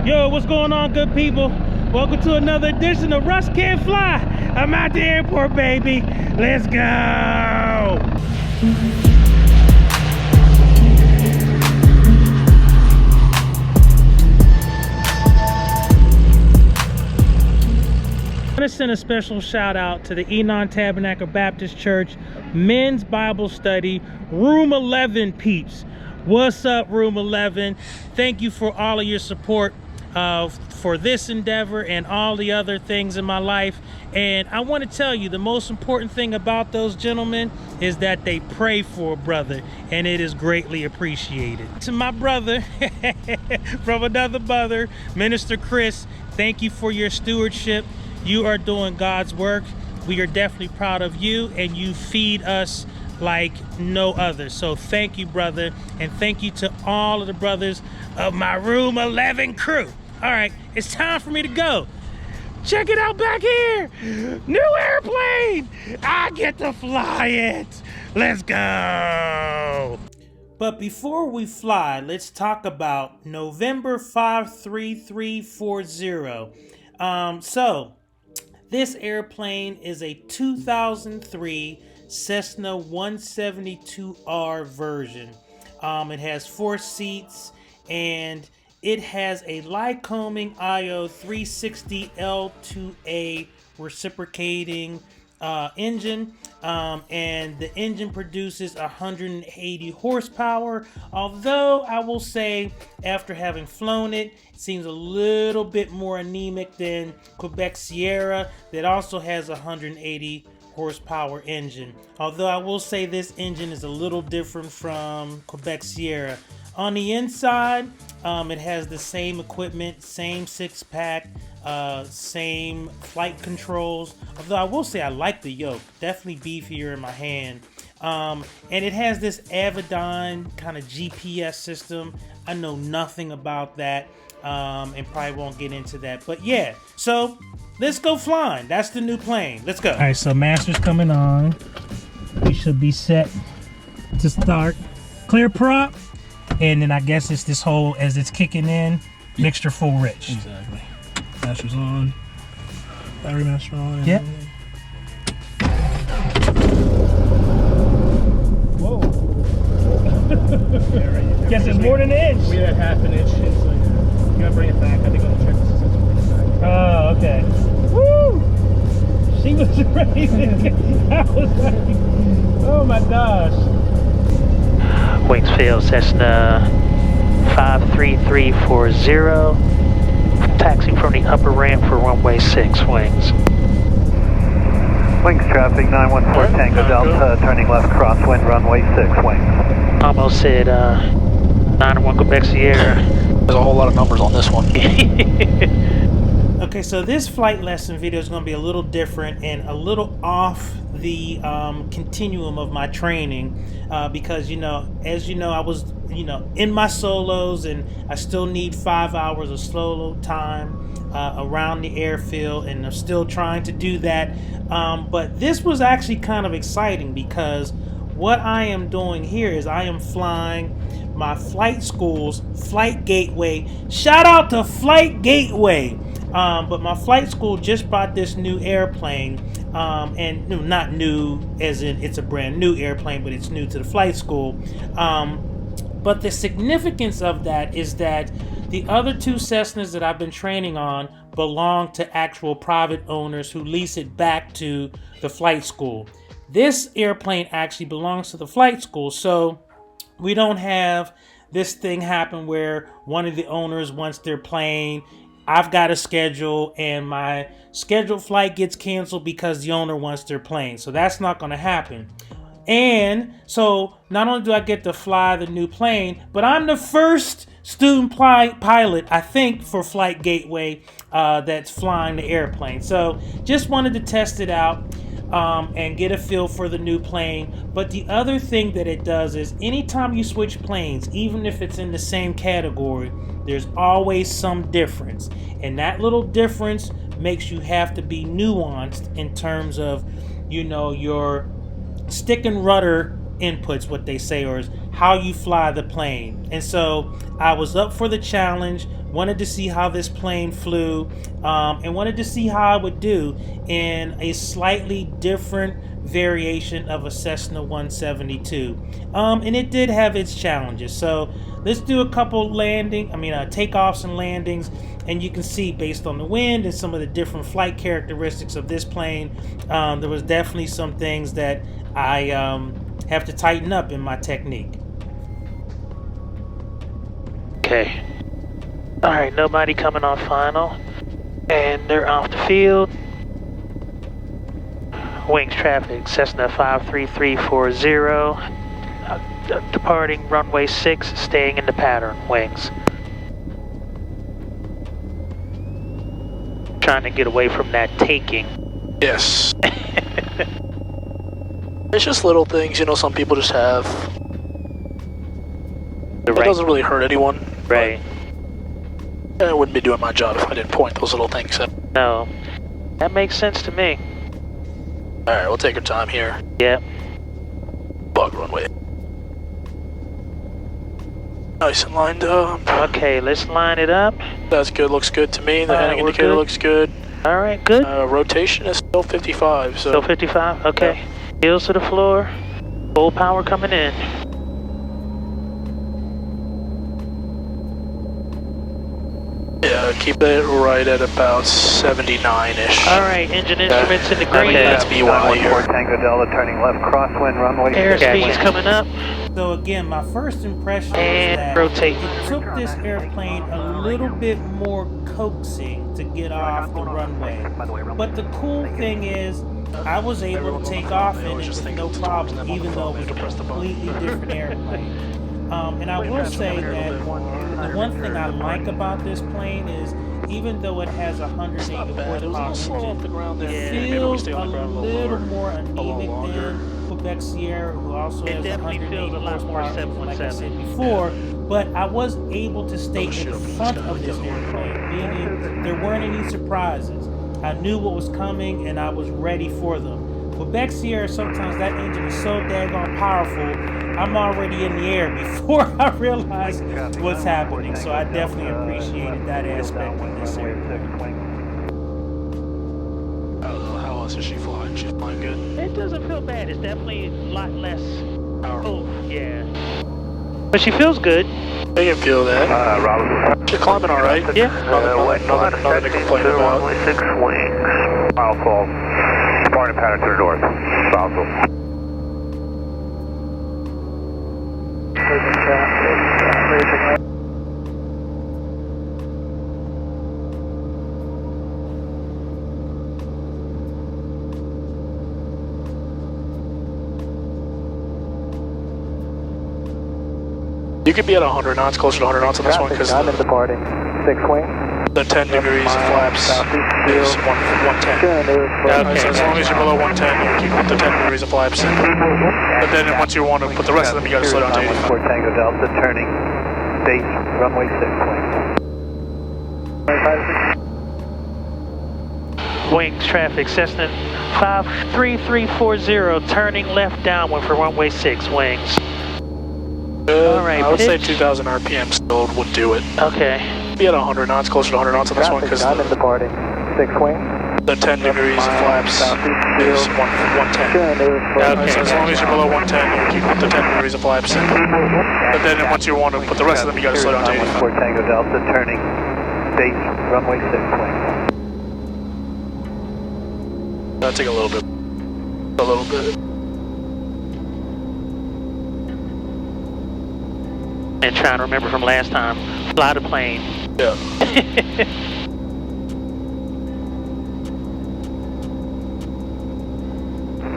Yo, what's going on, good people? Welcome to another edition of Russ Can't Fly. I'm at the airport, baby. Let's go. I'm going to send a special shout out to the Enon Tabernacle Baptist Church Men's Bible Study, Room 11 peeps. What's up, Room 11? Thank you for all of your support for this endeavor and all the other things in my life. And I want to tell you, the most important thing about those gentlemen is that they pray for a brother, and it is greatly appreciated. To my brother from another mother, Minister Chris, thank you for your stewardship. You are doing God's work. We are definitely proud of you, and you feed us like no other. So thank you, brother, and thank you to all of the brothers of my Room 11 crew. All right, it's time for me to go. Check it out back here. New airplane. I get to fly it. Let's go. But before we fly, let's talk about November 53340. So this airplane is a 2003 Cessna 172R version. It has 4 seats, and it has a Lycoming IO 360 L2A reciprocating engine, and the engine produces 180 horsepower. Although I will say, after having flown it, it seems a little bit more anemic than Quebec Sierra that also has 180 horsepower engine. Although I will say this engine is a little different from Quebec Sierra. On the inside, it has the same equipment, same 6-pack, same flight controls. Although I will say I like the yoke, definitely beefier in my hand. And it has this Avidyne kind of GPS system. I know nothing about that, and probably won't get into that. But yeah, so let's go flying. That's the new plane. Let's go. All right, so master's coming on. We should be set to start. Clear prop. And then I guess it's this whole, as it's kicking in, mixture full rich. Exactly. Master's on. Battery master on. Yep. Whoa. Guess it's more than an inch. We had half an inch. It's like, you gotta bring it back. I think I'll check this since bring it back. Oh, okay. Woo! She was ready to get, I was like, oh my gosh. Wings fail, Cessna 53340. Taxiing from the upper ramp for runway 6 wings. Wings traffic 914 Tango Delta, turning left crosswind runway 6 wings. Almost said 901 Quebec Sierra. There's a whole lot of numbers on this one. Okay, so this flight lesson video is going to be a little different and a little off the continuum of my training, because, as you know, I was, in my solos, and I still need 5 hours of solo time around the airfield, and I'm still trying to do that. But this was actually kind of exciting, because what I am doing here is I am flying my flight school's Flight Gateway. Shout out to Flight Gateway. But my flight school just bought this new airplane, and not new as in it's a brand new airplane, but it's new to the flight school. But the significance of that is that the other 2 Cessnas that I've been training on belong to actual private owners who lease it back to the flight school. This airplane actually belongs to the flight school, so we don't have this thing happen where one of the owners wants their plane, I've got a schedule, and my scheduled flight gets canceled because the owner wants their plane. So that's not going to happen. And so not only do I get to fly the new plane, but I'm the first student pilot, I think, for Flight Gateway that's flying the airplane. So just wanted to test it out and get a feel for the new plane. But the other thing that it does is anytime you switch planes, even if it's in the same category, there's always some difference. And that little difference makes you have to be nuanced in terms of, your stick and rudder inputs, what they say, or is how you fly the plane. And so I was up for the challenge, wanted to see how this plane flew, and wanted to see how I would do in a slightly different variation of a Cessna 172. And it did have its challenges. So let's do a couple takeoffs and landings, and you can see based on the wind and some of the different flight characteristics of this plane, there was definitely some things that I have to tighten up in my technique. Okay. Alright, nobody coming off final. And they're off the field. Wings traffic, Cessna 53340. Departing runway 6, staying in the pattern, wings. Trying to get away from that taking. Yes. It's just little things, you know, some people just have. It doesn't really hurt anyone. Right. I wouldn't be doing my job if I didn't point those little things out. No. That makes sense to me. Alright, we'll take our time here. Yep. Bug runway. Nice and lined up. Okay, let's line it up. That's good, looks good to me. The heading indicator looks good. Alright, good. Rotation is still 55, so. Still 55? Okay. Yeah. Heels to the floor. Full power coming in. Yeah, keep it right at about 79-ish. Alright, engine instruments in the green. Okay, that's BY here. 4 Tango Delta turning left crosswind runway. Airspeed's coming up. So again, my first impression And is that rotate. it took this airplane a little bit more coaxing to get off the runway. But the cool thing is, I was able to take off in it with no problem, even though it was a completely different airplane. And I will say that the one thing I like about this plane is, even though it has a 180 horsepower engine, it feels a little more anemic than Quebec Sierra, who also has 180 horsepower engine, like I said before. But I was able to stay in front of this airplane, meaning there weren't any surprises. I knew what was coming and I was ready for them. Quebec Sierra, sometimes that engine is so daggone powerful, I'm already in the air before I realize what's happening. So I definitely appreciated that aspect of this airplane. I don't know, how else is she flying? She's flying good. It doesn't feel bad. It's definitely a lot less. Oh, yeah. But she feels good. I can feel that. Robert. You're climbing all right. Yeah. Nothing to complain about. Runway 6 wings. Mile 12. Departing pattern to the north. Southwell. You could be at 100 knots, closer to 100 knots on this one, because departing. 6 wings. the 10 degrees of flaps is 110. So as long as you're below 110, you keep the 10 degrees of flaps in. But then once you want to put the rest of them, you got to slow down to 85. 4 Tango Delta turning base runway 6 wings. Wings traffic, Cessna 53340, turning left downwind for runway 6, wings. All right, I would say pitch. 2,000 RPM still would do it. Okay. Be at 100 knots, closer to 100 knots on this one, because departing. 6 wings. the 10 degrees of flaps is 110. Okay. So as long as you're below 110, you keep the 10 degrees of flaps in. But then once you want to put the rest of them, you got to slow down to 85. 4 Tango Delta turning base runway 6 wings. That'll take a little bit. A little bit. And trying to remember from last time, fly the plane. Yeah.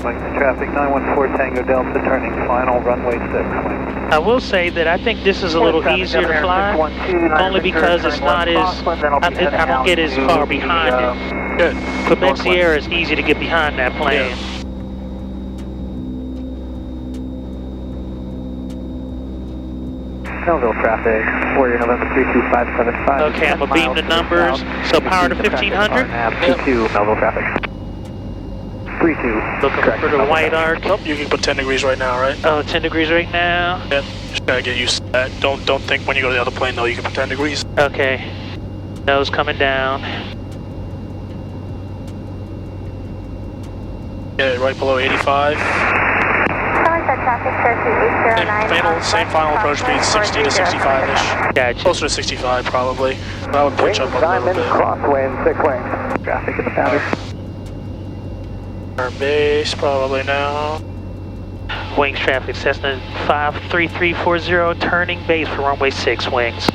Wings traffic 914 Tango Delta turning final runway 6 wings. I will say that I think this is a little easier to fly, only because it's not as, I don't get as far behind it. Good. Quebec Sierra is easy to get behind that plane. Yeah. Melville traffic, Warrior November 32575. Okay, I'm gonna beam the numbers. So power to 1500. 22 Melville traffic. 32. Looking for the white arc. Nope, you can put 10 degrees right now, right? Oh, 10 degrees right now. Yeah. Just gotta get used to that. Don't think when you go to the other plane though, you can put 10 degrees. Okay. Nose coming down. Yeah, right below 85. Same final approach speed, 60 to 65-ish. Gotcha. Closer to 65 probably. But I would pitch up a little bit. Crosswind, 6 wings. Traffic in the pattern. Our base probably now. Wings traffic, Cessna 53340, turning base for runway 6 wings.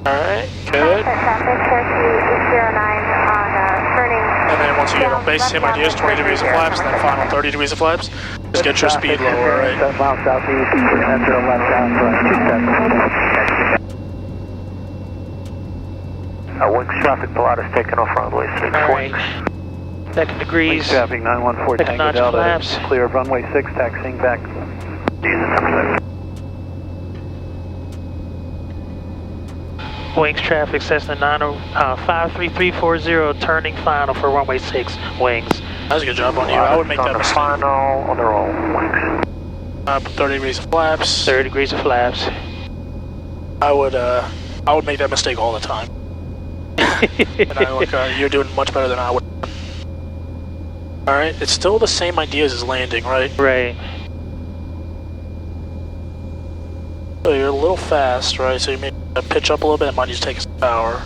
Alright, good. And then once you get on base, same ideas, 20 degrees of flaps, and then final 30 degrees of flaps. Just get your speed lower, right? 7 miles southeast, enter left down, wings traffic, Pilatus taking off runway 6 Alright. wings. Second degrees. Wings traffic 914 Second Tango notch Delta, flaps. clear of runway 6, taxiing back. Wings traffic, Cessna 53340, turning final for runway 6 wings. That's a good job on you. I would make that mistake. Final on the roll, wings. 30 degrees of flaps. 30 degrees of flaps. I would make that mistake all the time. And I look, you're doing much better than I would. Alright, it's still the same ideas as landing, right? Right. So you're a little fast, right? So you may pitch up a little bit, it might need to take some power.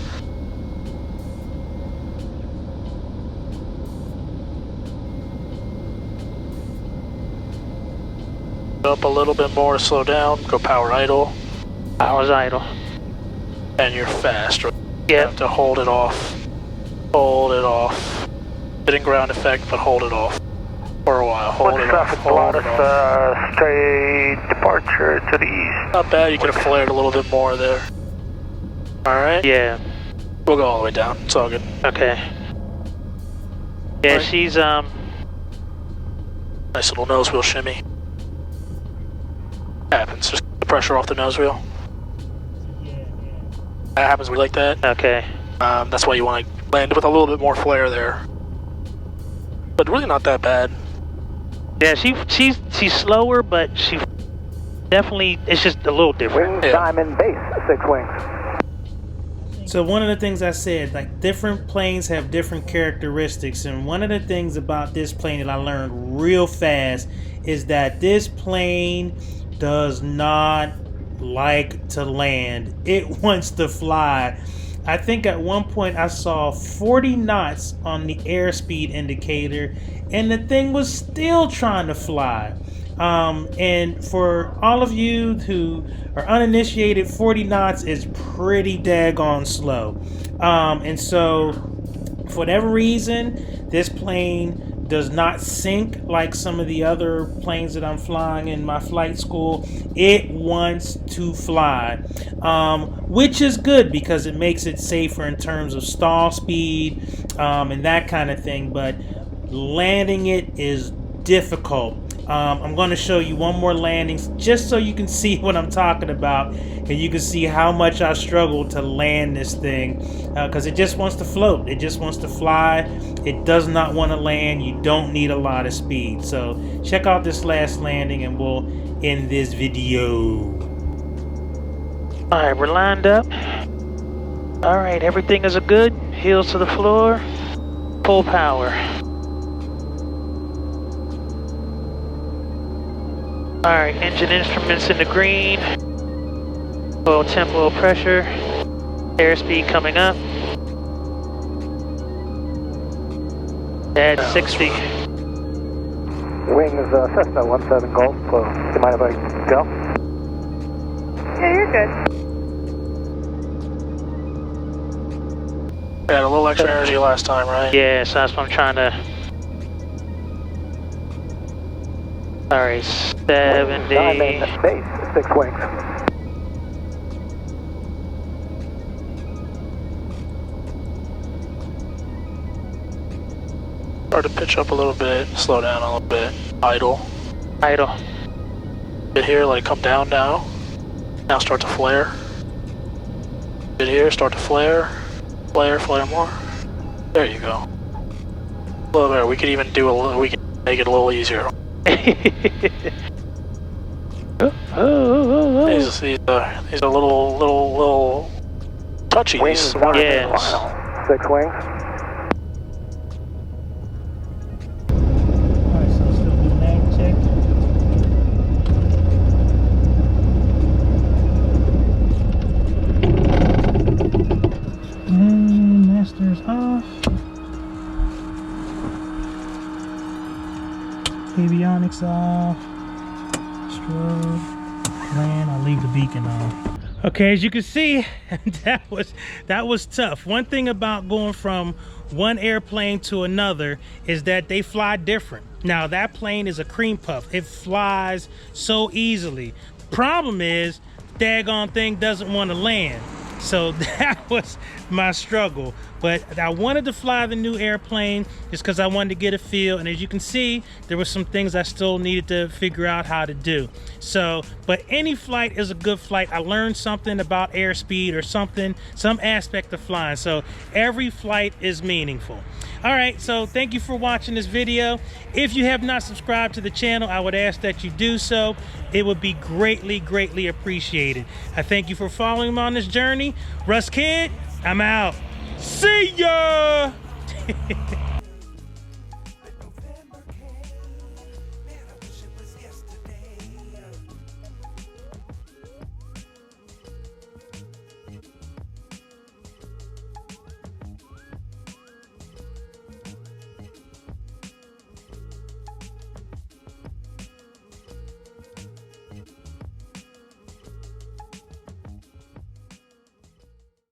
Up a little bit more to slow down, go power idle. Power's idle. And you're fast, right? Yeah. You have to hold it off. Hold it off. Hitting ground effect, but hold it off. For a while, hold it off, hold it off. Straight departure to the east. Not bad, you could have flared a little bit more there. Alright? Yeah. We'll go all the way down, it's all good. Okay. Yeah, Right. she's Nice little nose wheel shimmy. Happens, just the pressure off the nose wheel. That happens, we like that. okay. That's why you want to land with a little bit more flare there. But really not that bad. Yeah, she's slower, but she definitely, it's just a little different. Wings, diamond, base, 6 wings. So one of the things I said, like different planes have different characteristics, and one of the things about this plane that I learned real fast is that this plane does not like to land. It wants to fly. I think at one point I saw 40 knots on the airspeed indicator, and the thing was still trying to fly. And for all of you who are uninitiated, 40 knots is pretty daggone slow. And so for whatever reason, this plane does not sink like some of the other planes that I'm flying in my flight school. It wants to fly, which is good because it makes it safer in terms of stall speed and that kind of thing. But landing it is difficult. I'm going to show you one more landing just so you can see what I'm talking about, and you can see how much I struggle to land this thing because it just wants to float. It just wants to fly. It does not want to land. You don't need a lot of speed. So check out this last landing and we'll end this video. Alright, we're lined up. Alright, everything is good. Heels to the floor. Full power. Alright, engine instruments in the green. Oil temp, oil pressure. Airspeed coming up. At 60. Wings, Cessna 17 Golf. You mind if I go? Yeah, you're good. We had a little extra energy last time, right? Yeah, so that's what I'm trying to... Alright, 70. Diamond, base, 6 wings. Start to pitch up a little bit, slow down a little bit, idle. Idle. Get here, let it come down now. Now start to flare. Get here, start to flare. Flare, flare more. There you go. A little better. We could even do a little, we can make it a little easier. These are little touchy. Wings, These. Yeah. 6 wings. Alright, so let's still do mag check. And master's off. Avionics off. Strobe. Land, I'll leave the beacon on. Okay, as you can see, that was tough. One thing about going from one airplane to another is that they fly different. Now that plane is a cream puff. It flies so easily. Problem is, daggone thing doesn't want to land. So that was my struggle. But I wanted to fly the new airplane just because I wanted to get a feel. And as you can see, there were some things I still needed to figure out how to do. So, but any flight is a good flight. I learned something about airspeed or something, some aspect of flying. So every flight is meaningful. All right, so thank you for watching this video. If you have not subscribed to the channel, I would ask that you do so. It would be greatly, greatly appreciated. I thank you for following me on this journey. Russ Kid, I'm out. See ya!